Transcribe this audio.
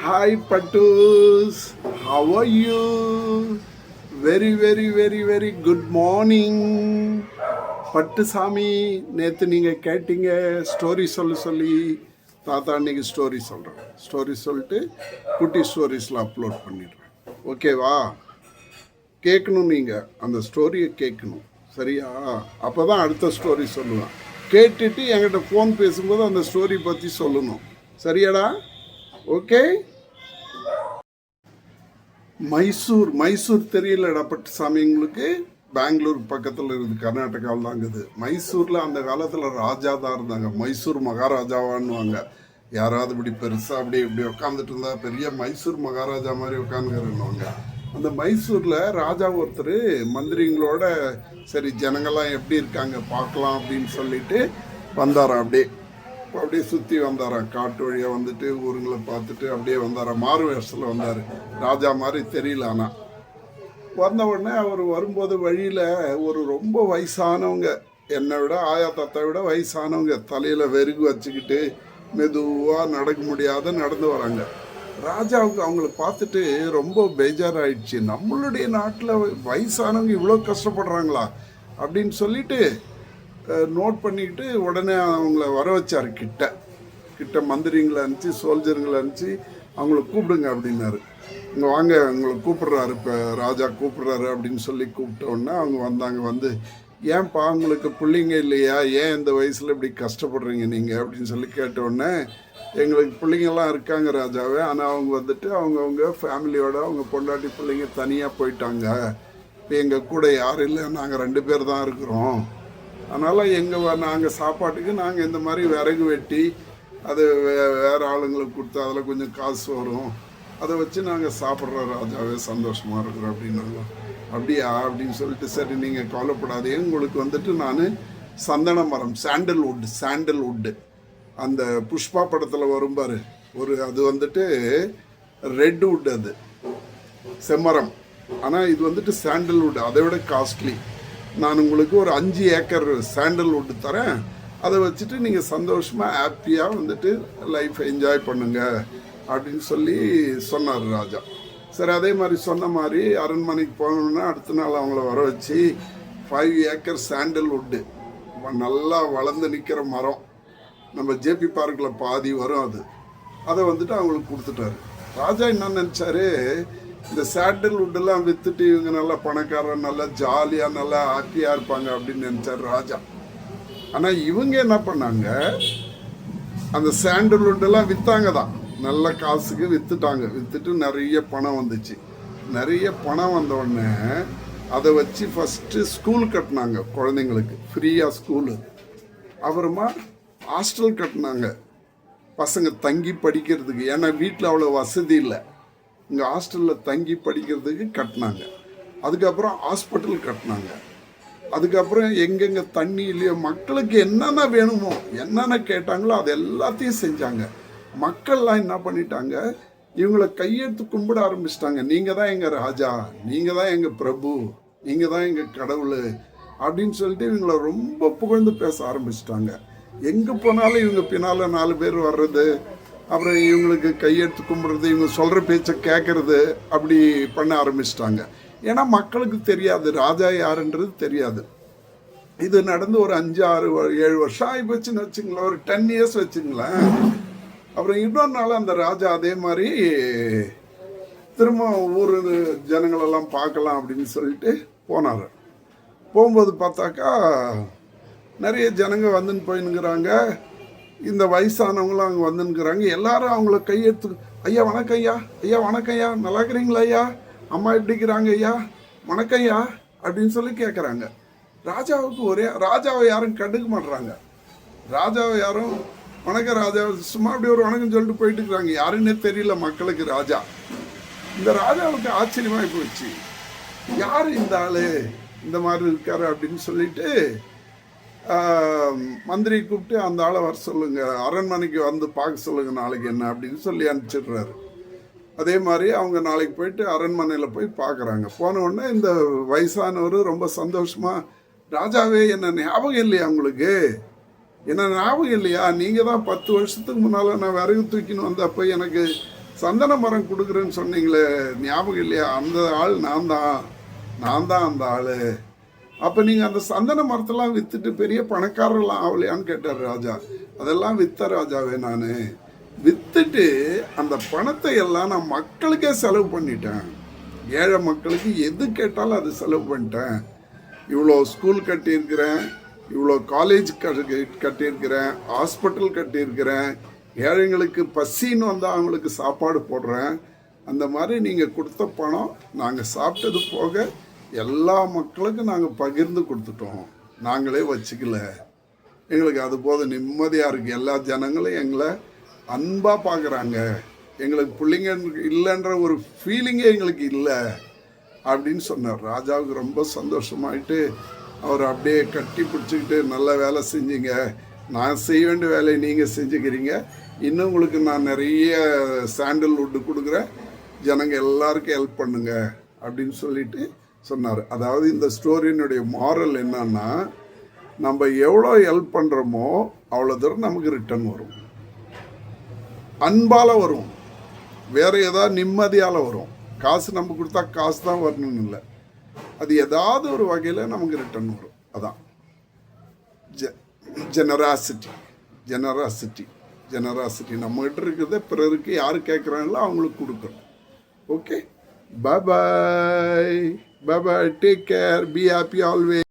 Hi Patus, how are you? Very good morning. Pattusamy, நேற்று நீங்கள் கேட்டீங்க ஸ்டோரி சொல்லி தாத்தா இன்னைக்கு ஸ்டோரி சொல்கிறேன். ஸ்டோரி சொல்லிட்டு குட்டி ஸ்டோரிஸில் அப்லோட் பண்ணிடுறேன். ஓகேவா? கேட்கணும், நீங்கள் அந்த ஸ்டோரியை கேட்கணும். சரியா? அப்போ தான் அடுத்த ஸ்டோரி சொல்லுவேன். கேட்டுட்டு என்கிட்ட ஃபோன் பேசும்போது அந்த ஸ்டோரி பற்றி சொல்லணும். சரியாடா? ஓகே. மைசூர் தெரியலடா பட்டுசாமி உங்களுக்கு? பெங்களூர் பக்கத்தில் இருக்குது, கர்நாடகாவில் தாங்குது. மைசூரில் அந்த காலத்தில் ராஜா தான் இருந்தாங்க. மைசூர் மகாராஜாவான்னுவாங்க. யாராவது இப்படி பெருசாக இப்படி உட்காந்துட்டு இருந்தா பெரிய மைசூர் மகாராஜா மாதிரி உட்காந்துருவாங்க. அந்த மைசூரில் ராஜா ஒருத்தர் மந்திரிங்களோட சரி ஜனங்கள்லாம் எப்படி இருக்காங்க பார்க்கலாம் அப்படின்னு சொல்லிட்டு வந்தாராம். அப்படியே சுற்றி வந்தாராம். காட்டு வழியாக வந்துட்டு ஊருங்களை பார்த்துட்டு அப்படியே வந்தாராம். மாறு வேஷத்தில் வந்தார். ராஜா மாதிரி தெரியல. ஆனால் வந்த உடனே அவர் வரும்போது வழியில் ஒரு ரொம்ப வயசானவங்க, என்னை விட ஆயா தாத்தா விட வயசானவங்க, தலையில் வெறுகு வச்சுக்கிட்டு மெதுவாக நடக்க முடியாத நடந்து வராங்க. ராஜாவுக்கு அவங்கள பார்த்துட்டு ரொம்ப பேஜாராயிடுச்சு. நம்மளுடைய நாட்டில் வயசானவங்க இவ்வளோ கஷ்டப்படுறாங்களா அப்படின்னு சொல்லிட்டு நோட் பண்ணிக்கிட்டு உடனே அவங்கள வர வச்சார். கிட்ட மந்திரிங்களை அனுப்பிச்சு சோல்ஜருங்களை அனுப்பிச்சு அவங்கள கூப்பிடுங்க அப்படின்னாரு. இங்கே வாங்க, உங்களை கூப்பிடுறாரு, இப்போ ராஜா கூப்பிடுறாரு அப்படின்னு சொல்லி கூப்பிட்ட உடனே அவங்க வந்தாங்க. வந்து ஏன்ப்பா உங்களுக்கு பிள்ளைங்க இல்லையா, ஏன் இந்த வயசில் இப்படி கஷ்டப்படுறீங்க நீங்கள் அப்படின்னு சொல்லி கேட்ட உடனே எங்களுக்கு பிள்ளைங்கள்லாம் இருக்காங்க ராஜாவே, ஆனால் அவங்க வந்துட்டு அவங்கவுங்க ஃபேமிலியோட அவங்க பொண்டாட்டி பிள்ளைங்க தனியாக போயிட்டாங்க. இப்போ எங்கள் கூட யாரும் இல்லை, நாங்கள் 2 பேர் தான் இருக்கிறோம். அதனால் நாங்கள் சாப்பாட்டுக்கு நாங்கள் இந்த மாதிரி விறகு வெட்டி அது வேறு ஆளுங்களுக்கு கொடுத்து அதில் கொஞ்சம் காசு வரும், அதை வச்சு நாங்கள் சாப்பிட்றோம் ராஜாவே, சந்தோஷமாக இருக்கிறோம் அப்படின்னாங்க. அப்படியா அப்படின்னு சொல்லிட்டு சரி நீங்கள் கவலைப்படாதே, உங்களுக்கு வந்துட்டு நான் சந்தன மரம் சாண்டல்வுட்டு அந்த புஷ்பா படத்தில் வரும் பாரு, அது வந்துட்டு ரெட் வுட், அது செம்மரம். ஆனால் இது வந்துட்டு சாண்டல்வுட், அதை விட காஸ்ட்லி. நான் உங்களுக்கு ஒரு 5 ஏக்கர் சாண்டல்வுட் தரேன், அதை வச்சுட்டு நீங்கள் சந்தோஷமாக ஹாப்பியாக வந்துட்டு லைஃப் என்ஜாய் பண்ணுங்க அப்படின்னு சொல்லி சொன்னார் ராஜா. சரி, அதே மாதிரி சொன்ன மாதிரி அரண்மனைக்கு போனோன்னா அடுத்த நாள் அவங்கள வர வச்சு 5 ஏக்கர் சாண்டல்வுட்டு, நல்லா வளர்ந்து நிற்கிற மரம், நம்ம ஜேபி பார்க்கில் பாதி வரும், அதை வந்துட்டு அவங்களுக்கு கொடுத்துட்டாரு. ராஜா என்ன நினச்சாரு, இந்த சாண்டல்வுட்டெல்லாம் விற்றுட்டு இவங்க நல்லா பணக்காரன், நல்லா ஜாலியாக நல்லா ஹாப்பியாக இருப்பாங்க அப்படின்னு நினச்சார் ராஜா. ஆனால் இவங்க என்ன பண்ணாங்க, அந்த சாண்டல்வுட்டெல்லாம் விற்றாங்க தான், நல்ல காசுக்கு விற்றுட்டு நிறைய பணம் வந்துச்சு. நிறைய பணம் வந்த உடனே அதை வச்சு ஃபஸ்ட்டு ஸ்கூல் கட்டினாங்க, குழந்தைங்களுக்கு ஃப்ரீயாக ஸ்கூலு. அப்புறமா ஹாஸ்டல் கட்டினாங்க, பசங்க தங்கி படிக்கிறதுக்கு. ஏன்னா வீட்டில் அவ்வளோ வசதி இல்லை, இங்கே ஹாஸ்டலில் தங்கி படிக்கிறதுக்கு கட்டினாங்க. அதுக்கப்புறம் ஹாஸ்பிட்டல் கட்டினாங்க. அதுக்கப்புறம் எங்கெங்கே தண்ணி இல்லையோ, மக்களுக்கு என்னென்ன வேணுமோ என்னென்ன கேட்டாங்களோ அது எல்லாத்தையும் செஞ்சாங்க. மக்கள்லாம் என்ன பண்ணிட்டாங்க, இவங்களை கையெடுத்து கும்பிட ஆரம்பிச்சிட்டாங்க. நீங்கள் தான் எங்கள் ராஜா, நீங்கள் தான் எங்கள் பிரபு, நீங்கள் தான் எங்கள் கடவுள் அப்படின்னு சொல்லிட்டு இவங்களை ரொம்ப புகழ்ந்து பேச ஆரம்பிச்சிட்டாங்க. எங்கே போனாலும் இவங்க பின்னால் 4 பேர் வர்றது, அப்புறம் இவங்களுக்கு கையெடுத்து கும்பிட்றது, இவங்க சொல்கிற பேச்சை கேட்குறது, அப்படி பண்ண ஆரம்பிச்சிட்டாங்க. ஏன்னா மக்களுக்கு தெரியாது ராஜா யாருன்றது தெரியாது. இது நடந்து ஒரு 5, 6, 7 வருஷம் ஆகி போச்சுன்னு வச்சுங்களேன், ஒரு 10 இயர்ஸ் வச்சுங்களேன். அப்புறம் இன்னொரு நாள் அந்த ராஜா அதே மாதிரி திரும்ப ஊர் ஜனங்களெல்லாம் பார்க்கலாம் அப்படின்னு சொல்லிட்டு போனார். போகும்போது பார்த்தாக்கா நிறைய ஜனங்க வந்துன்னு போயின்னுங்கிறாங்க. இந்த வயசானவங்களும் அங்கே வந்துன்னுக்குறாங்க. எல்லாரும் அவங்கள கையெடுத்து, ஐயா வணக்கம் ஐயா, ஐயா வணக்கம் ஐயா, நல்லா இருக்கிறீங்களா ஐயா, அம்மா எப்படிக்கிறாங்க ஐயா, வணக்கம் ஐயா அப்படின்னு சொல்லி கேட்குறாங்க. ராஜாவை யாரும் கண்டுக்க மாட்டுறாங்க. ராஜாவை யாரும் வணக்கம் ராஜா, சும்மா அப்படி ஒரு வணக்கம் சொல்லிட்டு போயிட்டு இருக்கிறாங்க. யாருன்னே தெரியல மக்களுக்கு ராஜா. இந்த ராஜாவுக்கு ஆச்சரியமாகி போச்சு, யார் இந்த ஆள் இந்த மாதிரி இருக்காரு அப்படின்னு சொல்லிட்டு மந்திரி கூப்பிட்டு அந்த ஆளை வர சொல்லுங்க, அரண்மனைக்கு வந்து பார்க்க சொல்லுங்க நாளைக்கு என்ன அப்படின்னு சொல்லி அனுப்பிச்சிடுறாரு. அதே மாதிரி அவங்க நாளைக்கு போயிட்டு அரண்மனையில் போய் பார்க்குறாங்க. போன உடனே இந்த வயசானவர் ரொம்ப சந்தோஷமாக, ராஜாவே என்ன ஞாபகம் இல்லையா உங்களுக்கு, என்ன ஞாபகம் இல்லையா, நீங்கள் தான் 10 வருஷத்துக்கு முன்னால் நான் விறகு தூக்கின்னு வந்தப்போ எனக்கு சந்தன மரம் கொடுக்குறேன்னு சொன்னீங்களே, ஞாபகம் இல்லையா? அந்த ஆள் நான் தான் அந்த ஆள். அப்போ நீங்கள் அந்த சந்தன மரத்தெல்லாம் விற்றுட்டு பெரிய பணக்காரர்லாம் ஆகலையான்னு கேட்டார் ராஜா. அதெல்லாம் விற்ற ராஜாவே, நான் விற்றுட்டு அந்த பணத்தை எல்லாம் நான் மக்களுக்கே செலவு பண்ணிட்டேன். ஏழை மக்களுக்கு எது கேட்டாலும் அது செலவு பண்ணிட்டேன். இவ்வளோ ஸ்கூல் கட்டியிருக்கிறேன், இவ்வளோ காலேஜ் கட்டியிருக்கிறேன், ஹாஸ்பிட்டல் கட்டியிருக்கிறேன், ஏழைங்களுக்கு பசின்னு வந்தால் அவங்களுக்கு சாப்பாடு போடுறேன். அந்த மாதிரி நீங்கள் கொடுத்த பணம் நாங்கள் சாப்பிட்டது போக எல்லா மக்களுக்கும் நாங்கள் பகிர்ந்து கொடுத்துட்டோம். நாங்களே வச்சுக்கல. எங்களுக்கு அது போதும், நிம்மதியாக இருக்குது. எல்லா ஜனங்களும் எங்களை அன்பாக பார்க்குறாங்க. எங்களுக்கு பிள்ளைங்க இல்லைன்ற ஒரு ஃபீலிங்கே எங்களுக்கு இல்லை அப்படின்னு சொன்னார். ராஜாவுக்கு ரொம்ப சந்தோஷமாயிட்டு அவர் அப்படியே கட்டி பிடிச்சிக்கிட்டு, நல்ல வேலை செஞ்சீங்க, நான் செய்ய வேண்டிய வேலையை நீங்கள் செஞ்சுக்கிறீங்க, இன்னும் உங்களுக்கு நான் நிறைய சாண்டல்வுட்டு கொடுக்குறேன், ஜனங்க எல்லாருக்கும் ஹெல்ப் பண்ணுங்க அப்படின்னு சொல்லிட்டு சொன்னார். அதாவது இந்த ஸ்டோரியினுடைய மாரல் என்னன்னா, நம்ம எவ்வளோ ஹெல்ப் பண்ணுறோமோ அவ்வளோ தூரம் நமக்கு ரிட்டர்ன் வரும். அன்பால் வரும், வேற ஏதாவது நிம்மதியால் வரும். காசு நம்ம கொடுத்தா காசு தான் வரணும்னு இல்லை, அது ஏதாவது ஒரு வகையில் நமக்கு ரிட்டர்ன் வரும். அதான் ஜெனராசிட்டி நம்மகிட்ட இருக்கிறத பிறருக்கு யார் கேட்குறாங்களோ அவங்களுக்கு கொடுக்கணும். Okay, bye bye, take care, be happy always.